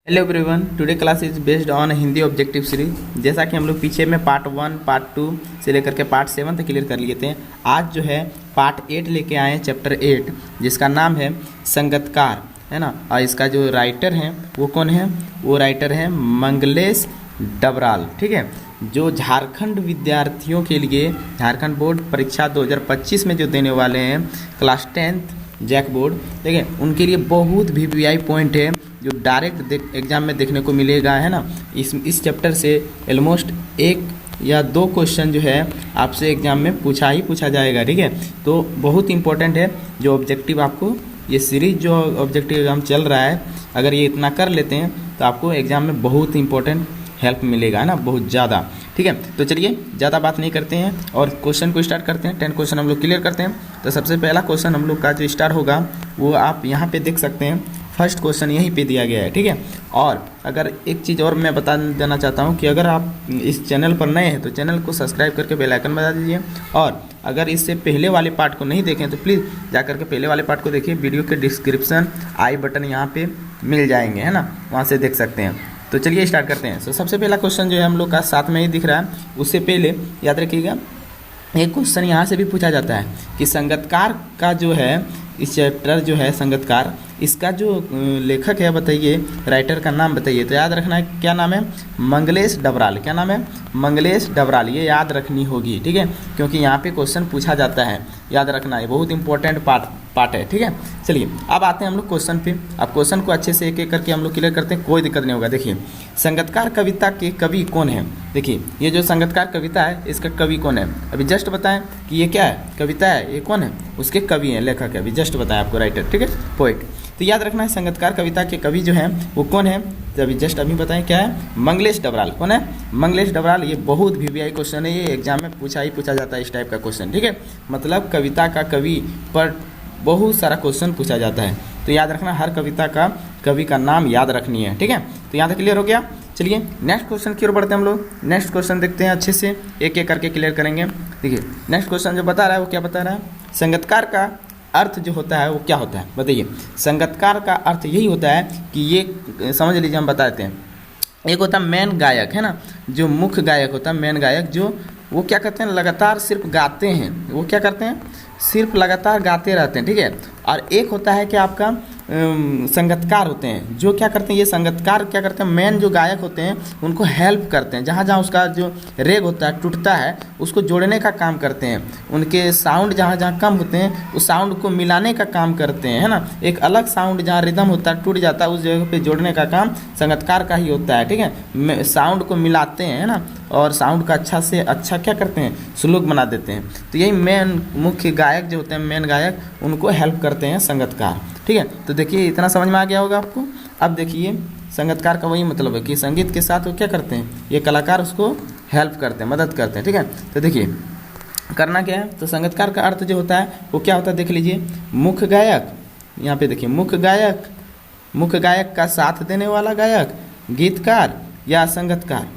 Hello everyone, today class is based on Hindi objective series. जैसा कि हम लोग पीछे में पार्ट 1, पार्ट 2 से लेकर के पार्ट 7 तक क्लियर कर लिए थे। आज जो है पार्ट 8 लेके आए हैं, चैप्टर 8, जिसका नाम है संगतकार, है ना। और इसका जो राइटर हैं वो कौन है? वो राइटर है मंगलेश डबराल, ठीक है। जो झारखंड विद्यार्थियों के लिए झारखंड बोर्ड परीक्षा 2025 में जो देने वाले हैं क्लास 10th जैक बोर्ड, ठीक है, उनके लिए बहुत वीवीआई पॉइंट है जो डायरेक्ट एग्जाम में देखने को मिलेगा, है ना। इस चैप्टर से ऑलमोस्ट 1 या 2 क्वेश्चन जो है आपसे एग्जाम में पूछा जाएगा, ठीक है। तो बहुत इंपॉर्टेंट है जो ऑब्जेक्टिव आपको ये सीरीज जो ऑब्जेक्टिव एग्जाम चल रहा है, अगर ये इतना कर लेते हैं तो आपको एग्जाम में बहुत इंपॉर्टेंट हेल्प मिलेगा, है ना, बहुत ज़्यादा, ठीक है। तो चलिए ज़्यादा बात नहीं करते हैं और क्वेश्चन को स्टार्ट करते हैं। 10 क्वेश्चन हम लोग क्लियर करते हैं। तो सबसे पहला क्वेश्चन हम लोग का जो स्टार्ट होगा वो आप यहाँ पे देख सकते हैं। फर्स्ट क्वेश्चन यहीं पे दिया गया है, ठीक है। और अगर एक चीज़ और मैं बता देना चाहता हूँ कि अगर आप इस चैनल पर नए हैं तो चैनल को सब्सक्राइब करके बेल आइकन बजा दीजिए। और अगर इससे पहले वाले पार्ट को नहीं देखें तो प्लीज़ जा करके पहले वाले पार्ट को देखिए। वीडियो के डिस्क्रिप्शन आई बटन यहाँ पे मिल जाएंगे, है ना, वहाँ से देख सकते हैं। तो चलिए स्टार्ट करते हैं। तो सबसे पहला क्वेश्चन जो है हम लोग का साथ में ही दिख रहा है, उससे पहले याद रखिएगा एक क्वेश्चन यहाँ से भी पूछा जाता है कि संगतकार का जो है इस चैप्टर जो है संगतकार, इसका जो लेखक है बताइए, राइटर का नाम बताइए। तो याद रखना है, क्या नाम है? मंगलेश डबराल। क्या नाम है? मंगलेश डबराल। ये याद रखनी होगी, ठीक है, क्योंकि यहाँ पे क्वेश्चन पूछा जाता है, याद रखना है, बहुत इंपॉर्टेंट पार्ट है, ठीक है। चलिए अब आते हैं हम लोग क्वेश्चन पे। अब क्वेश्चन को अच्छे से एक एक करके हम लोग क्लियर करते हैं, कोई दिक्कत नहीं होगा। देखिए, संगतकार कविता के कवि कौन है? देखिए, ये जो संगतकार कविता है इसका कवि कौन है? अभी जस्ट बताएं कि ये क्या है, कविता है, ये कौन है? उसके कवि हैं, लेखक है। अभी जस्ट बताएं आपको, राइटर, ठीक है, पोएट। तो याद रखना है संगतकार कविता के कवि जो हैं वो कौन है? तो अभी बताएं क्या है? मंगलेश डबराल। कौन है? मंगलेश डबराल। ये बहुत वीवीआई क्वेश्चन है, ये एग्जाम में पूछा जाता है इस टाइप का क्वेश्चन, ठीक है। मतलब कविता का कवि पर बहुत सारा क्वेश्चन पूछा जाता है, तो याद रखना हर कविता का कवि का नाम याद रखनी है, ठीक है। तो यहाँ तक क्लियर हो गया। चलिए नेक्स्ट क्वेश्चन की ओर बढ़ते हैं हम लोग। नेक्स्ट क्वेश्चन देखते हैं, अच्छे से एक एक करके क्लियर करेंगे। देखिए नेक्स्ट क्वेश्चन जो बता रहा है वो क्या बता रहा है? संगतकार का अर्थ जो होता है वो क्या होता है? बताइए। संगतकार का अर्थ यही होता है कि ये समझ लीजिए, हम बता देते हैं। एक होता है मेन गायक, है ना, जो मुख्य गायक होता है, मेन गायक, जो वो क्या करते हैं? लगातार सिर्फ गाते हैं। वो क्या करते हैं? सिर्फ लगातार गाते रहते हैं, ठीक है। और एक होता है कि आपका संगतकार होते हैं, जो क्या करते हैं? ये संगतकार क्या करते हैं? मेन जो गायक होते हैं उनको हेल्प करते हैं, जहाँ जहाँ उसका जो रेग होता है, टूटता है, उसको जोड़ने का काम करते हैं। उनके साउंड जहाँ जहाँ कम होते हैं उस साउंड को मिलाने का काम करते हैं, है ना। एक अलग साउंड जहाँ रिदम होता है, टूट जाता है, उस जगह पे जोड़ने का काम संगतकार का ही होता है, ठीक है। साउंड को मिलाते हैं, है ना, और साउंड का अच्छा से अच्छा क्या करते हैं? श्लोक बना देते हैं। तो यही मेन मुख्य गायक जो होते हैं, मेन गायक, उनको हेल्प करते हैं संगतकार, ठीक है। तो देखिए इतना समझ में आ गया होगा आपको। अब देखिए संगतकार का वही मतलब है कि संगीत के साथ वो क्या करते हैं? ये कलाकार उसको हेल्प करते हैं, मदद करते हैं, ठीक है। तो देखिए करना क्या है? तो संगतकार का अर्थ जो होता है वो क्या होता है? देख लीजिए, मुख्य गायक, यहाँ पे देखिए, मुख्य गायक का साथ देने वाला गायक, गीतकार या संगीतकार।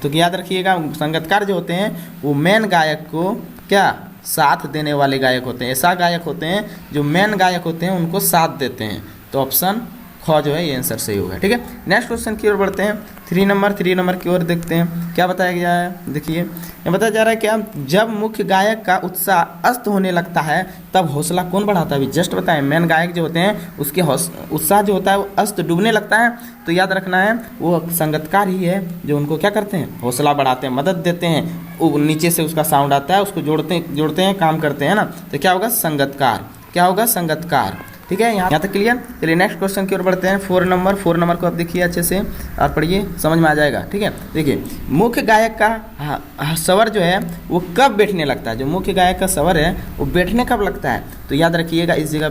तो याद रखिएगा, संगीतकार जो होते हैं वो मेन गायक को क्या साथ देने वाले गायक होते हैं। ऐसा गायक होते हैं जो मेन गायक होते हैं उनको साथ देते हैं। तो ऑप्शन ख जो है ये आंसर सही होगा, ठीक है। नेक्स्ट क्वेश्चन की ओर बढ़ते हैं। 3 नंबर की ओर देखते हैं क्या बताया गया है। देखिए ये बताया जा रहा है क्या? जब मुख्य गायक का उत्साह अस्त होने लगता है तब हौसला कौन बढ़ाता है? अभी जस्ट बताएं, मेन गायक जो होते हैं उसके उत्साह जो होता है वो अस्त डूबने लगता है, तो याद रखना है वो संगतकार ही है जो उनको क्या करते हैं? हौसला बढ़ाते हैं, मदद देते हैं। वो नीचे से उसका साउंड आता है, उसको जोड़ते हैं, काम करते हैं ना। तो क्या होगा? संगतकार। क्या होगा? संगतकार, ठीक है। यहाँ तक क्लियर। चलिए नेक्स्ट क्वेश्चन की ओर बढ़ते हैं। 4 नंबर को आप देखिए अच्छे से और पढ़िए, समझ में आ जाएगा, ठीक है। देखिए मुख्य गायक का स्वर जो है वो कब बैठने लगता है? जो मुख्य गायक का स्वर है वो बैठने कब लगता है? तो याद रखिएगा इस जगह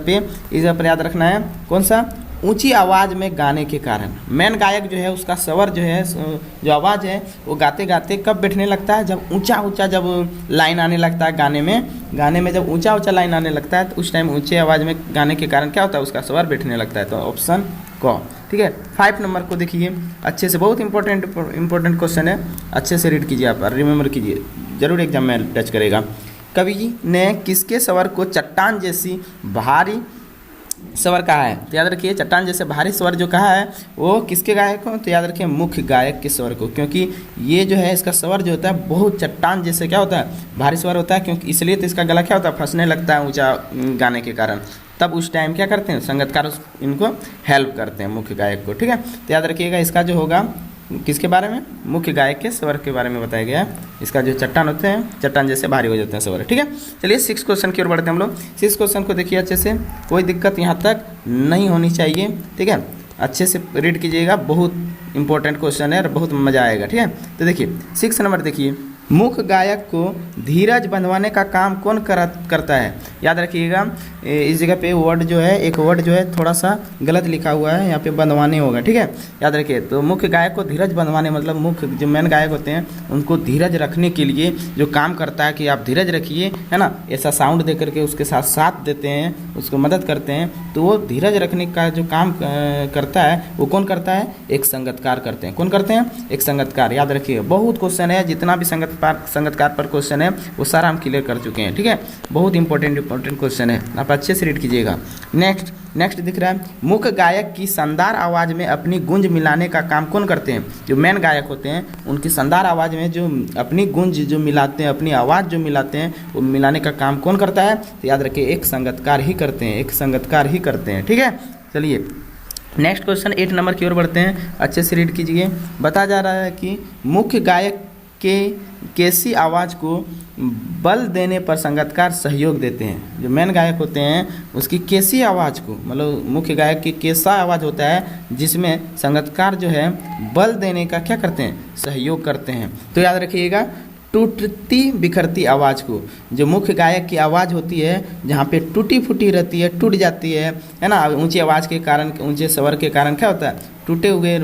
पर याद रखना है कौन सा? ऊंची आवाज़ में गाने के कारण। मेन गायक जो है उसका स्वर जो है, जो आवाज़ है वो गाते गाते कब बैठने लगता है? जब ऊंचा जब लाइन आने लगता है गाने में जब ऊंचा लाइन आने लगता है तो उस टाइम ऊंचे आवाज़ में गाने के कारण क्या होता है? उसका स्वर बैठने लगता है। तो ऑप्शन क, ठीक है। 5 नंबर को देखिए अच्छे से, बहुत इंपॉर्टेंट क्वेश्चन है, अच्छे से रीड कीजिए आप, रिमेंबर कीजिए, जरूर एग्जाम में टच करेगा। कवि ने किसके स्वर को चट्टान जैसी भारी स्वर कहा है? तो याद रखिए चट्टान जैसे भारी स्वर जो कहा है वो किसके गायक को? तो याद रखिए मुख्य गायक के स्वर को, क्योंकि ये जो है इसका स्वर जो होता है बहुत चट्टान जैसे क्या होता है, भारी स्वर होता है, क्योंकि इसलिए तो इसका गला क्या होता है, फंसने लगता है ऊंचा गाने के कारण। तब उस टाइम क्या करते हैं संगीतकार इनको हेल्प करते हैं मुख्य गायक को। ठीक है, तो याद रखिएगा इसका जो होगा किसके बारे में? मुख्य गायक के स्वर के बारे में बताया गया है। इसका जो चट्टान होते हैं चट्टान जैसे भारी हो जाते हैं स्वर। ठीक है, चलिए 6 क्वेश्चन की ओर बढ़ते हैं हम लोग। 6 क्वेश्चन को देखिए अच्छे से, कोई दिक्कत यहाँ तक नहीं होनी चाहिए। ठीक है, अच्छे से रीड कीजिएगा, बहुत इंपॉर्टेंट क्वेश्चन है और बहुत मजा आएगा। ठीक है, तो देखिए 6 नंबर देखिए, मुख्य गायक को धीरज बंधवाने का काम कौन करता है? याद रखिएगा इस जगह पे वर्ड जो है, एक वर्ड जो है थोड़ा सा गलत लिखा हुआ है, यहाँ पे बंधवाने होगा। ठीक है, याद रखिए। तो मुख्य गायक को धीरज बंधवाने मतलब मुख्य जो मेन गायक होते हैं उनको धीरज रखने के लिए जो काम करता है कि आप धीरज रखिए, है ना, ऐसा साउंड दे करके उसके साथ साथ देते हैं, उसको मदद करते हैं। तो वो धीरज रखने का जो काम करता है वो कौन करता है? एक संगीतकार करते हैं। कौन करते हैं? एक संगीतकार। याद रखिए बहुत क्वेश्चन है, जितना भी संगीतकार पर क्वेश्चन है वो सारा हम क्लियर कर चुके हैं। ठीक है, बहुत इंपॉर्टेंट क्वेश्चन है, आप अच्छे से रीड कीजिएगा। नेक्स्ट दिख रहा है, मुख्य गायक की शानदार आवाज़ में अपनी गूंज मिलाने का काम कौन करते हैं? जो मेन गायक होते हैं उनकी शानदार आवाज़ में जो अपनी गूंज जो मिलाते हैं, अपनी आवाज़ जो मिलाते हैं, वो मिलाने का काम कौन करता है? तो याद रखिए एक संगीतकार ही करते हैं, एक संगीतकार ही करते हैं। ठीक है, चलिए नेक्स्ट क्वेश्चन 8 नंबर की ओर बढ़ते हैं, अच्छे से रीड कीजिए। बता जा रहा है कि मुख्य गायक के कैसी आवाज़ को बल देने पर संगीतकार सहयोग देते हैं? जो मेन गायक होते हैं उसकी कैसी आवाज़ को, मतलब मुख्य गायक की कैसा आवाज़ होता है जिसमें संगीतकार जो है बल देने का क्या करते हैं? सहयोग करते हैं। तो याद रखिएगा टूटती बिखरती आवाज़ को, जो मुख्य गायक की आवाज़ होती है जहाँ पे टूटी फूटी रहती है, टूट जाती है ना, ऊंची आवाज़ के कारण, ऊंचे स्वर के कारण क्या होता है, टूटे हुए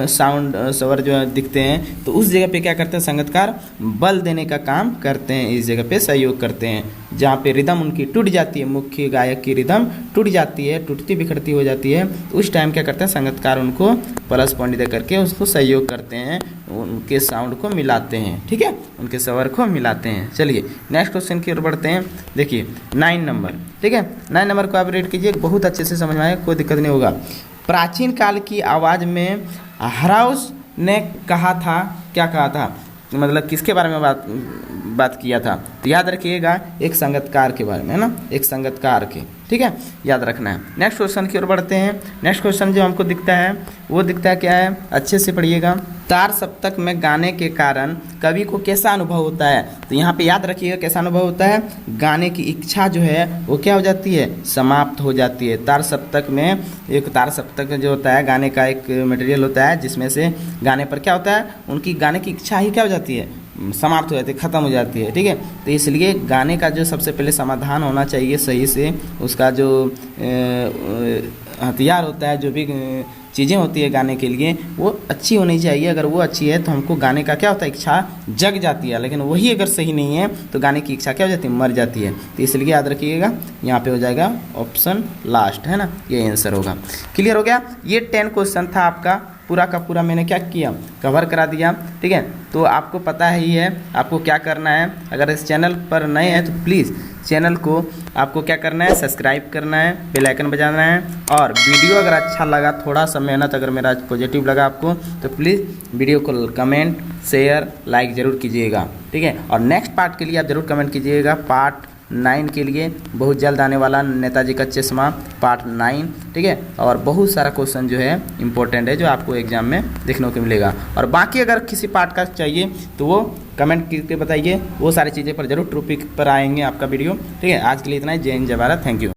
साउंड स्वर जो दिखते हैं, तो उस जगह पे क्या करते हैं संगीतकार? बल देने का काम करते हैं, इस जगह पे सहयोग करते हैं। जहाँ पे रिदम उनकी टूट जाती है, मुख्य गायक की रिदम टूट जाती है, टूटती बिखरती हो जाती है, तो उस टाइम क्या करते हैं संगीतकार उनको प्लस पॉइंट दे करके उसको सहयोग करते हैं, उनके साउंड को मिलाते हैं। ठीक है, उनके स्वर को मिलाते हैं। चलिए नेक्स्ट क्वेश्चन की ओर बढ़ते हैं। देखिए 9 नंबर। ठीक है, 9 नंबर को आप रीड कीजिए, बहुत अच्छे से समझ में आएगा, कोई दिक्कत नहीं होगा। प्राचीन काल की आवाज़ में हराउस ने कहा था, क्या कहा था, मतलब किसके बारे में बात किया था? तो याद रखिएगा एक संगीतकार के बारे में, है ना, एक संगीतकार के। ठीक है, याद रखना है। नेक्स्ट क्वेश्चन की ओर बढ़ते हैं। नेक्स्ट क्वेश्चन जो हमको दिखता है वो दिखता है क्या है, अच्छे से पढ़िएगा। तार सप्तक में गाने के कारण कवि को कैसा अनुभव होता है? तो यहाँ पे याद रखिएगा कैसा अनुभव होता है, गाने की इच्छा जो है वो क्या हो जाती है? समाप्त हो जाती है। तार सप्तक में, एक तार सप्तक जो होता है गाने का एक मटेरियल होता है जिसमें से गाने पर क्या होता है, उनकी गाने की इच्छा ही क्या हो जाती है? समाप्त हो जाती है, ख़त्म हो जाती है। ठीक है, तो इसलिए गाने का जो सबसे पहले समाधान होना चाहिए सही से, उसका जो हथियार होता है, जो भी चीज़ें होती है गाने के लिए वो अच्छी होनी चाहिए। अगर वो अच्छी है तो हमको गाने का क्या होता है, इच्छा जग जाती है। लेकिन वही अगर सही नहीं है तो गाने की इच्छा क्या हो जाती है, मर जाती है। तो इसलिए याद रखिएगा यहाँ पे हो जाएगा ऑप्शन लास्ट, है ना, ये आंसर होगा। क्लियर हो गया? ये 10 क्वेश्चन था आपका, पूरा का पूरा मैंने क्या किया, कवर करा दिया। ठीक है, तो आपको पता ही है आपको क्या करना है। अगर इस चैनल पर नए हैं तो प्लीज़ चैनल को आपको क्या करना है, सब्सक्राइब करना है, बेल आइकन बजाना है। और वीडियो अगर अच्छा लगा, थोड़ा सा मेहनत अगर मेरा पॉजिटिव लगा आपको, तो प्लीज़ वीडियो को कमेंट, शेयर, लाइक ज़रूर कीजिएगा। ठीक है, और नेक्स्ट पार्ट के लिए आप ज़रूर कमेंट कीजिएगा। पार्ट 9 के लिए बहुत जल्द आने वाला नेताजी का चश्मा पार्ट 9। ठीक है, और बहुत सारा क्वेश्चन जो है इंपॉर्टेंट है जो आपको एग्जाम में देखने को मिलेगा। और बाकी अगर किसी पार्ट का चाहिए तो वो कमेंट करके बताइए, वो सारी चीज़ें पर जरूर टॉपिक पर आएंगे आपका वीडियो। ठीक है, आज के लिए इतना ही। जय हिंद, जय भारत, थैंक यू।